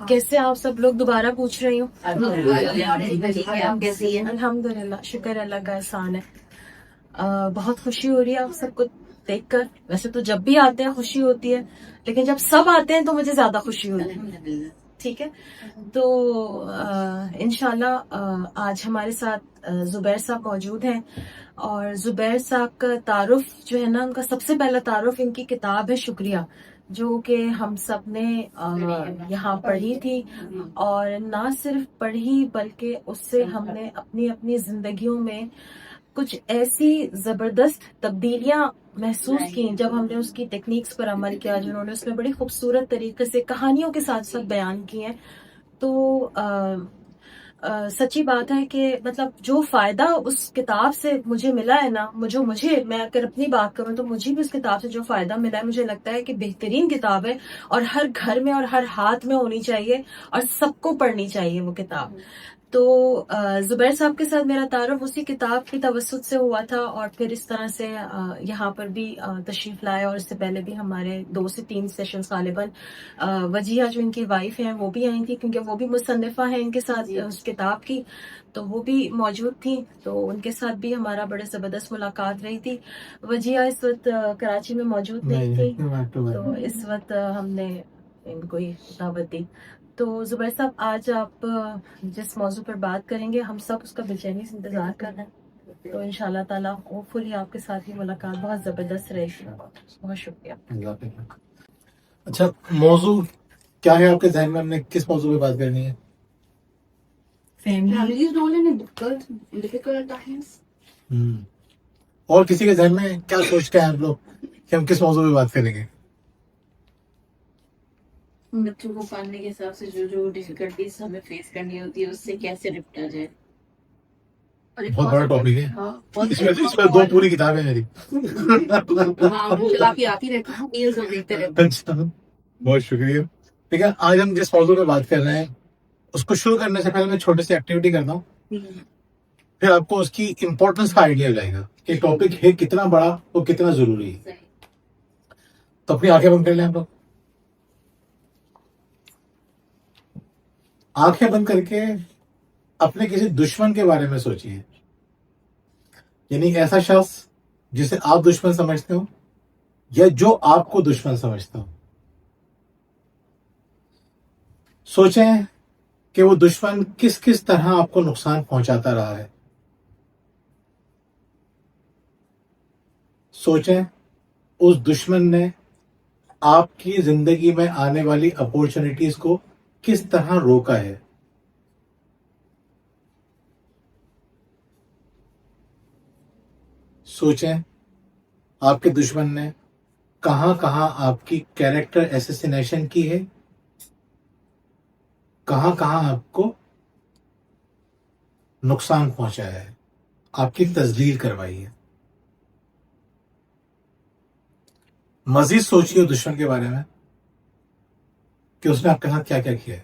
کیسے آپ سب لوگ؟ دوبارہ پوچھ رہی ہوں. آپ کیسی ہیں؟ الحمدللہ، شکر اللہ کا احسان ہے. بہت خوشی ہو رہی ہے آپ سب کو دیکھ کر. ویسے تو جب بھی آتے ہیں خوشی ہوتی ہے، لیکن جب سب آتے ہیں تو مجھے زیادہ خوشی ہوتی ہے. ٹھیک ہے، تو انشاءاللہ آج ہمارے ساتھ زبیر صاحب موجود ہیں، اور زبیر صاحب کا تعارف جو ہے نا، ان کا سب سے پہلا تعارف ان کی کتاب ہے شکریہ، جو کہ ہم سب نے یہاں پڑھی تھی. اور نہ صرف پڑھی بلکہ اس سے ہم نے اپنی اپنی زندگیوں میں کچھ ایسی زبردست تبدیلیاں محسوس کی جب ہم نے اس کی ٹیکنیکس پر عمل کیا، جنہوں نے اس میں بڑی خوبصورت طریقے سے کہانیوں کے ساتھ ساتھ بیان کی ہیں. تو سچی بات ہے کہ مطلب جو فائدہ اس کتاب سے مجھے ملا ہے نا، مجھے میں اگر اپنی بات کروں تو مجھے بھی اس کتاب سے جو فائدہ ملا ہے، مجھے لگتا ہے کہ بہترین کتاب ہے، اور ہر گھر میں اور ہر ہاتھ میں ہونی چاہیے، اور سب کو پڑھنی چاہیے وہ کتاب. تو زبیر صاحب کے ساتھ میرا تعارف اسی کتاب کی توسط سے ہوا تھا، اور پھر اس طرح سے یہاں پر بھی تشریف لائے، اور اس سے پہلے بھی ہمارے 2 سے 3 سیشنز غالباً وجیہہ جو ان کی وائف ہیں وہ بھی آئی تھی، کیونکہ وہ بھی مصنفہ ہیں ان کے ساتھ اس کتاب کی، تو وہ بھی موجود تھیں. تو ان کے ساتھ بھی ہمارا بڑے زبردست ملاقات رہی تھی. وجیہہ اس وقت کراچی میں موجود نہیں تھی، تو اس وقت ہم نے ان کو ہی دعوت دی. تو زبیر صاحب، آج آپ جس موضوع پر بات کریں گے، ہم سب اس کا بے چینی سے انتظار کر رہے ہیں. تو انشاءاللہ تعالیٰ ہوپ فلی آپ کے ساتھ یہ ملاقات بہت زبردست رہے گی. بہت شکریہ. اچھا، موضوع کیا ہے آپ کے ذہن میں؟ ہم نے کس موضوع پہ بات کرنی ہے؟ اور کسی کے ذہن میں کیا سوچتے ہیں آپ لوگ کہ ہم کس موضوع پہ بات کریں گے؟ بچوں کو پالنے کے حساب سے جو ڈیفیکلٹیز ہمیں فیس کرنی ہوتی ہے، اس سے کیسے نپٹا جائے. بہت بڑا ٹاپک ہے، اس میں 2 پوری کتابیں میری. بہت شکریہ. ٹھیک ہے، آج ہم جس موضوع پہ بات کر رہے ہیں اس کو شروع کرنے سے پہلے میں چھوٹی سی ایکٹیویٹی کرتا ہوں، پھر آپ کو اس کی امپورٹنس کا آئیڈیا ہو جائے گا کہ ٹاپک ہے کتنا بڑا اور کتنا ضروری ہے. تو اپنی آنکھیں بند کر لیں آپ لوگ. آنکھیں بند کر کے اپنے کسی دشمن کے بارے میں سوچیے، یعنی ایسا شخص جسے آپ دشمن سمجھتے ہو یا جو آپ کو دشمن سمجھتا ہو. سوچیں کہ وہ دشمن کس کس طرح آپ کو نقصان پہنچاتا رہا ہے. سوچیں اس دشمن نے آپ کی زندگی میں آنے والی اپورچونٹیز کو کس طرح روکا ہے. سوچیں آپ کے دشمن نے کہاں کہاں آپ کی کیریکٹر ایسیسینیشن کی ہے، کہاں کہاں آپ کو نقصان پہنچایا ہے، آپ کی تذلیل کروائی ہے. مزید سوچیے اس دشمن کے بارے میں کہ اس نے آپ کے ساتھ کیا کیا کیا ہے.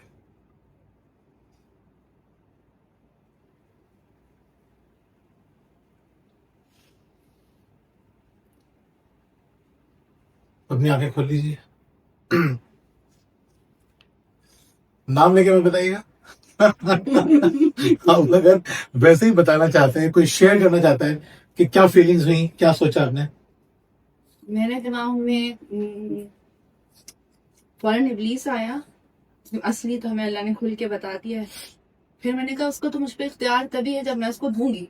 اپنی آنکھیں کھول لیجیے. نام لے کے میں بتائیے گا. آپ اگر ویسے ہی بتانا چاہتے ہیں، کوئی شیئر کرنا چاہتا ہے کہ کیا فیلنگز ہوئی، کیا سوچا آپ نے؟ میرے دماغ میں فوراً ابلیس آیا. اصلی تو ہمیں اللہ نے کھل کے بتا دیا ہے. پھر میں نے کہا اس کو تو مجھ پہ اختیار تبھی ہے جب میں اس کو دوں گی.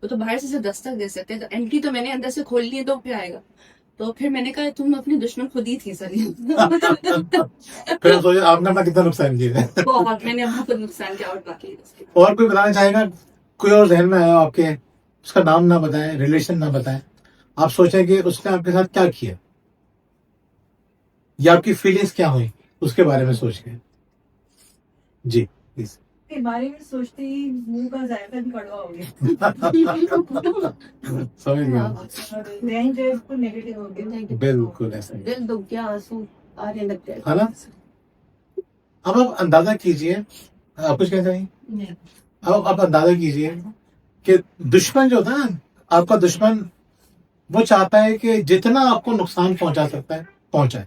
وہ تو باہر سے دستک دے سکتے ہیں، اینٹری تو میں نے اندر سے کھول لی ہے، تو پھر آئے گا. تو پھر میں نے کہا تم اپنی دشمن خود ہی تھی سر. پھر سوچا آپ نے اپنا کتنا نقصان کیا ہے. بہت میں نے اپنا خود نقصان کیا. اور باقی اور کوئی بتانا چاہے گا؟ کوئی اور ذہن میں آیا آپ کے؟ اس کا نام نہ بتائیں، ریلیشن نہ بتائیں، آپ سوچیں کہ اس نے آپ کے ساتھ کیا کیا یا آپ کی فیلنگز کیا ہوئی، اس کے بارے میں سوچ کے. جی پلیز. کے بارے میں سوچتے ہی منہ کا ذائقہ بھی کڑوا ہو گیا. سمجھ گیا. ذہن جو ہے اس کو نیگیٹو ہو گیا. بالکل ایسا ہی دل دکھ گیا، آنسو آنے لگ گئے. ہے نا. اب آپ اندازہ کیجئے، آپ کچھ کہتے ہیں، اب آپ اندازہ کیجئے کہ دشمن جو ہوتا ہے نا، آپ کا دشمن وہ چاہتا ہے کہ جتنا آپ کو نقصان پہنچا سکتا ہے پہنچائے.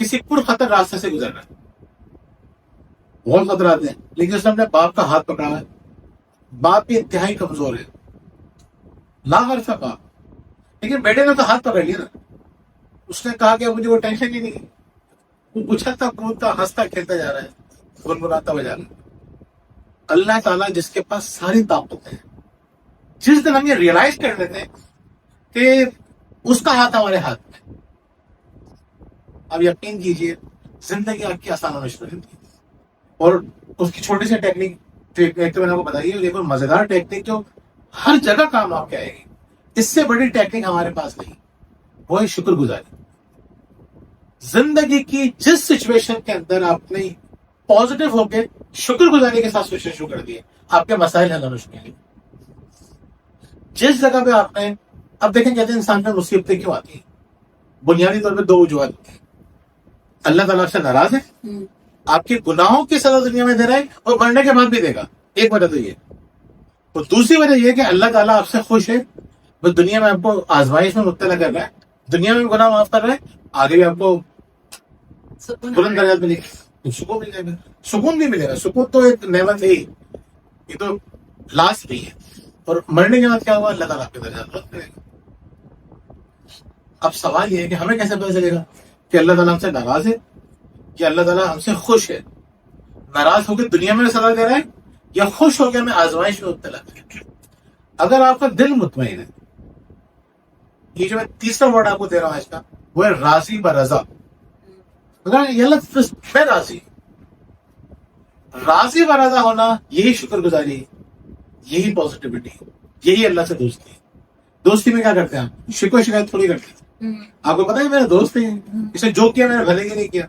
کسی پرخطر راستے سے گزر رہا ہے, بہت خطرات ہیں, لیکن اس نے اپنے باپ کا ہاتھ پکڑا ہے, باپ بھی انتہائی کمزور ہے, لاغر تھا باپ, لیکن بیٹے نے تو ہاتھ پکڑ لیا نا. اس نے کہا کہ مجھے وہ ٹینشن ہی نہیں, وہ اچھلتا کودتا ہنستا کھیلتا جا رہا ہے, گنگناتا بجا رہا ہے. اللہ تعالیٰ جس کے پاس ساری طاقت ہے, جس دن ہم یہ ریئلائز کر لیتے ہیں کہ اس کا ہاتھ ہمارے ہاتھ میں, اب یقین کیجئے زندگی آپ کی آسان ہونا شروع ہوتی ہے. اور اس کی چھوٹی سی ٹیکنیک تو میں نے آپ کو بتائی ہے, لیکن مزیدار ٹیکنیک جو ہر جگہ کام آپ کے آئے گی, اس سے بڑی ٹیکنیک ہمارے پاس نہیں, وہ ہے شکر گزاری. زندگی کی جس سچویشن کے اندر آپ نے پازیٹو ہو کے شکر گزاری کے ساتھ سوچنا شروع کر دیے, آپ کے مسائل حل ہونا شروع کر دیے. جس جگہ پہ آپ نے, اب دیکھیں کہتے ہیں انسان میں مصیبتیں کیوں آتی ہیں, بنیادی طور پہ دو وجوہات ہوتی ہیں. اللہ تعالیٰ آپ سے ناراض ہے, آپ کے گناہوں کی سزا دنیا میں دے رہا ہے اور مرنے کے بعد بھی دے گا, ایک وجہ تو یہ. اور دوسری وجہ یہ کہ اللہ تعالیٰ آپ سے خوش ہے, بس دنیا میں آپ کو آزمائش میں مبتلا کر رہا ہے, دنیا میں بھی گناہ معاف کر رہا ہے, آگے بھی آپ کو بلند درجات ملے گا, سکون ملے گا, سکون بھی ملے گا. سکون تو ایک نعمت ہے, یہ تو لاسٹ نہیں ہے. اور مرنے کے بعد کیا ہوا, اللہ تعالیٰ آپ کے درجات بلند کرے گا. اب سوال یہ ہے کہ ہمیں کیسے پتہ چلے گا کہ اللہ تعالیٰ ہم سے ناراض ہے کہ اللہ تعالیٰ ہم سے خوش ہے؟ ناراض ہو کے دنیا میں سزا دے رہا ہے یا خوش ہو کے ہمیں آزمائش میں مبتلا کرے؟ اگر آپ کا دل مطمئن ہے, یہ جو میں تیسرا ورڈ آپ کو دے رہا ہوں آج کا, وہ ہے راضی برضا. اگر یہ لفظ میں راضی برضا ہونا, یہی شکر گزاری, یہی پازیٹیوٹی, یہی اللہ سے دوستی. دوستی میں کیا کرتے ہیں آپ, شکوہ شکایت تھوڑی کرتے ہیں. آپ کو پتا ہے میرا دوست ہے, اس نے جو کیا میں نے بھلے کے نہیں کیا,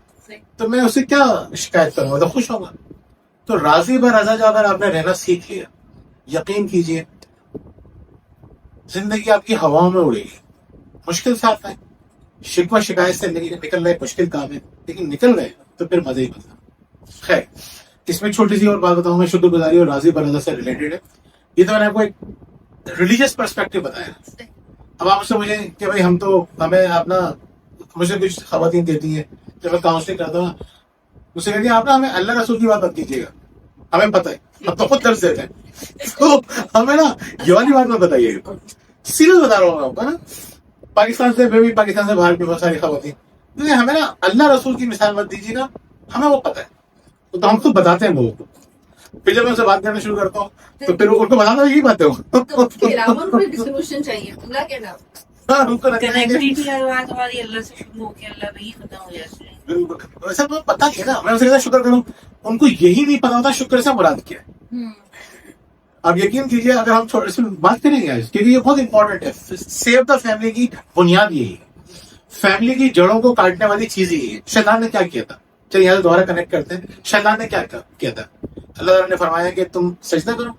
تو میں اسے کیا شکایت کروں گا, تو خوش ہوگا. تو راضی برضا جو اگر آپ نے رہنا سیکھ لیا, یقین کیجئے زندگی آپ کی ہواؤں میں اڑے گی. مشکل سے آتا ہے, شکوہ شکایت سے نکل رہے مشکل کام ہے, لیکن نکل رہے تو پھر مزے ہی مزہ. خیر, اس میں چھوٹی سی اور بات بتاؤں میں, شکر گزاری اور راضی برضا سے ریلیٹڈ ہے. یہ تو میں نے آپ کو ایک ریلیجیس پرسپیکٹو بتایا. اب آپ سے مجھے کہ بھائی ہم تو, ہمیں اپنا, مجھے کچھ خواتین کہتی ہیں جب میں کاؤنسلنگ کرتا ہوں, مجھ سے کہتی ہیں آپ نا ہمیں اللہ رسول کی بات مت کیجیے گا, ہمیں پتہ ہے, ہم تو خود درس دیتے ہیں, تو ہمیں نا یہ والی بات مت بتائیے گا. سیریس بتا رہا ہوں میں آپ کو نا, پاکستان سے, میں بھی پاکستان سے باہر کی بہت ساری خواتین, لیکن ہمیں نا اللہ رسول کی مثال مت دیجیے گا, ہمیں وہ پتہ ہے. تو ہم خود بتاتے ہیں لوگوں کو. پھر جب میں ان سے بات کرنا شروع کرتا ہوں تو پھر ان کو بتانا یہی باتیں ہوں. چاہیے اللہ کے نام. ویسے تو پتا کیا نا, میں اسے شکر کروں, ان کو یہی نہیں پتا ہوتا شکر سے مراد کیا ہے. اب یقین کیجیے اگر ہم چھوٹے سے بات کریں گے کیونکہ یہ بہت امپورٹنٹ ہے. سیو دا فیملی کی بنیاد یہی ہے, فیملی کی جڑوں کو کاٹنے والی چیز یہی ہے. شیطان نے کیا کیا تھا, چلیے یہاں سے دوبارہ کنیکٹ کرتے ہیں. شیطان نے کیا کیا تھا, اللہ تعالیٰ نے فرمایا کہ تم سجدہ کرو,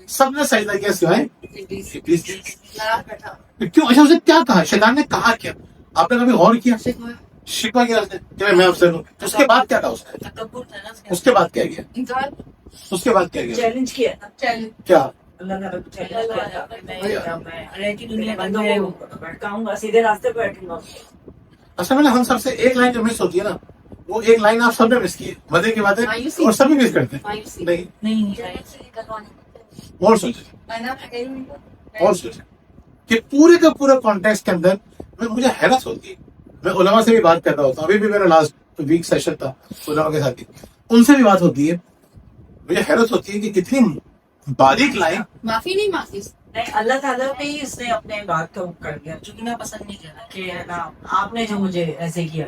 سب نے سجدہ کیا سوائے ابلیس کے. کیوں, اچھا اسے کیا کہا, شیطان نے کہا کیا, آپ نے کبھی غور کیا؟ شکوہ کیا اس نے کہ میں افسر ہوں. اس کے بعد کیا کہا اس نے, اس کے بعد کیا کیا, اس کے بعد کیا کیا, چیلنج کیا تھا, کیا سیدھے راستے پہ بیٹھوں گا. اصل میں ہم سب سے ایک لائن جو مس ہوتی ہے نا, وہ ایک لائن آپ سب نے مس کی ہے. مزے کی بات ہے اور سبھی مس کرتے ہیں. نہیں, اور سوچے اور سوچے کہ پورے کا پورا کانٹیکسٹ کے اندر مجھے حیرت ہوتی ہے. میں علماء سے بھی بات کر رہا ہوتا ہوں, ابھی بھی میرا لاسٹ ویک سیشن تھا علماء کے ساتھ, ان سے بھی بات ہوتی ہے. مجھے حیرت ہوتی ہے کہ کتنی باریک لائن. معافی نہیں, معافی نہیں, اللہ تعالیٰ پہ ہی اس نے اپنے بات کو کر دیا, جو کہ میں پسند نہیں کرا کہ نا آپ نے جو مجھے ایسے کیا.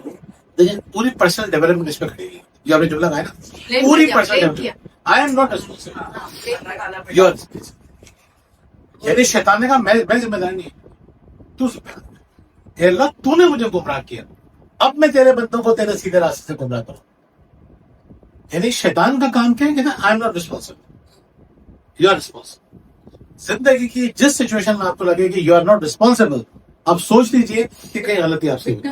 لیکن پوری پرسنل ڈیولپمنٹ اس پہ کھڑی ہے, جو آپ نے جملہ کہا نا, پوری personal development. I am not responsible, you are. یعنی شیطان نے کہا میں ذمہ دار نہیں, تو ذمہ دار. اے اللہ تو نے مجھے گمراہ کیا, اب میں تیرے بندوں کو تیرے سیدھے راستے سے گمراہ کروں. یعنی شیطان کا کام کیا ہے کہ I am not responsible, you are responsible. زندگی کی جس سچویشن میں آپ کو لگے کہ یو آر ناٹ ریسپانسبل, آپ سوچ لیجئے کہ کہیں غلطی آپ سے ہوئی.